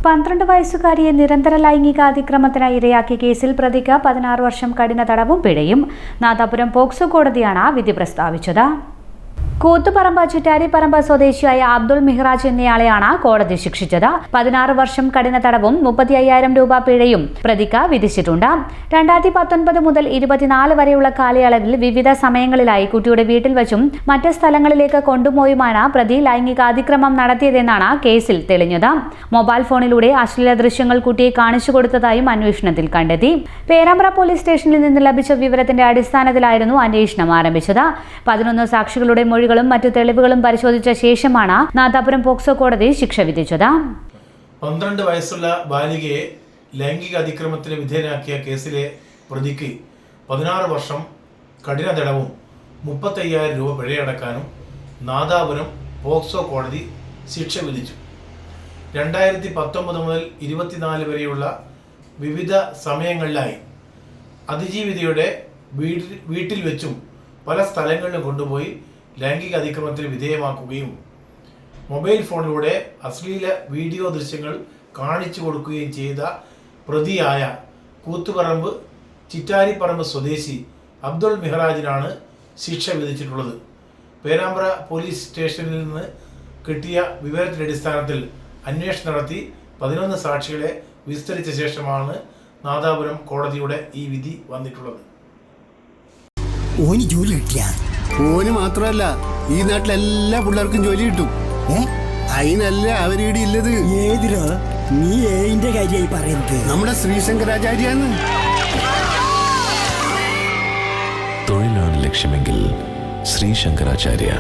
12 വയസ്സുകാരിയെ നിരന്തര ലൈംഗിക അതിക്രമത്തിന് ഇരയാക്കിയ കേസിൽ പ്രതിക്ക് 16 വർഷം കഠിന തടവും പിഴയും നാദാപുരം പോക്സോ കോടതിയാണ് വിധി പ്രസ്താവിച്ചത്. കൂത്തുപറമ്പ് ചിറ്റാരിപ്പറമ്പ് സ്വദേശിയായ അബ്ദുൾ മിഹ്റാജ് എന്നയാളെയാണ് കോടതി ശിക്ഷിച്ചത്. 16 വർഷം കഠിന തടവും 35,000 രൂപ പിഴയും പ്രതിക്ക് വിധിച്ചിട്ടുണ്ട്. 2019 മുതൽ 24 വരെയുള്ള കാലയളവിൽ വിവിധ സമയങ്ങളിലായി കുട്ടിയുടെ വീട്ടിൽ വച്ചും മറ്റ് സ്ഥലങ്ങളിലേക്ക് കൊണ്ടുപോയുമാണ് പ്രതി ലൈംഗിക അതിക്രമം നടത്തിയതെന്നാണ് കേസിൽ തെളിഞ്ഞത്. മൊബൈൽ ഫോണിലൂടെ അശ്ലീല ദൃശ്യങ്ങൾ കുട്ടിയെ കാണിച്ചു കൊടുത്തതായും അന്വേഷണത്തിൽ കണ്ടെത്തി. പേരാമ്പ്ര പോലീസ് സ്റ്റേഷനിൽ നിന്ന് ലഭിച്ച വിവരത്തിന്റെ അടിസ്ഥാനത്തിലായിരുന്നു അന്വേഷണം ആരംഭിച്ചത്. 11 സാക്ഷികളുടെ മൊഴികളും മറ്റു തെളിവുകളും പരിശോധിച്ച ശേഷമാണ് നാദാപുരം പോക്സോ കോടതി ശിക്ഷ വിധിച്ചത്. 12 വയസ്സുള്ള ബാലികയെ ലൈംഗിക അതിക്രമത്തിന് വിധേയനാക്കിയ കേസിലെ പ്രതിക്ക് 16 വർഷം കഠിന തടവും 35,000 രൂപ പിഴയടക്കാനും നാദാപുരം പോക്സോ കോടതി ശിക്ഷ വിധിച്ചു. 2019 മുതൽ 24 വരെയുള്ള വിവിധ സമയങ്ങളിലായി അതിജീവിതയുടെ വീട്ടിൽ വെച്ചും പല സ്ഥലങ്ങളിലും കൊണ്ടുപോയി ലൈംഗിക അതിക്രമത്തിന് വിധേയമാക്കുകയും മൊബൈൽ ഫോണിലൂടെ അശ്ലീല വീഡിയോ ദൃശ്യങ്ങൾ കാണിച്ചു കൊടുക്കുകയും ചെയ്ത പ്രതിയായ കൂത്തുപറമ്പ് ചിറ്റാരിപ്പറമ്പ് സ്വദേശി അബ്ദുൾ മിഹ്റാജിനാണ് ശിക്ഷ വിധിച്ചിട്ടുള്ളത്. പേരാമ്പ്ര പോലീസ് സ്റ്റേഷനിൽ നിന്ന് കിട്ടിയ വിവരത്തിന്റെ അടിസ്ഥാനത്തിൽ അന്വേഷണം നടത്തി 11 സാക്ഷികളെ വിസ്തരിച്ച ശേഷമാണ് നാദാപുരം കോടതിയുടെ ഈ വിധി വന്നിട്ടുള്ളത്. ഓന് മാത്രമല്ല ഈ നാട്ടിലെല്ലാ പിള്ളേർക്കും ജോലി കിട്ടും. അതിനല്ല അവരീടെ ഇല്ലത്. ഏതിരോ നീ ഏതിന്റെ കാര്യമായി പറയുന്നത്? നമ്മുടെ ശ്രീശങ്കരാചാര്യാണ്. തൊഴിലാണ് ലക്ഷ്യമെങ്കിൽ ശ്രീശങ്കരാചാര്യ.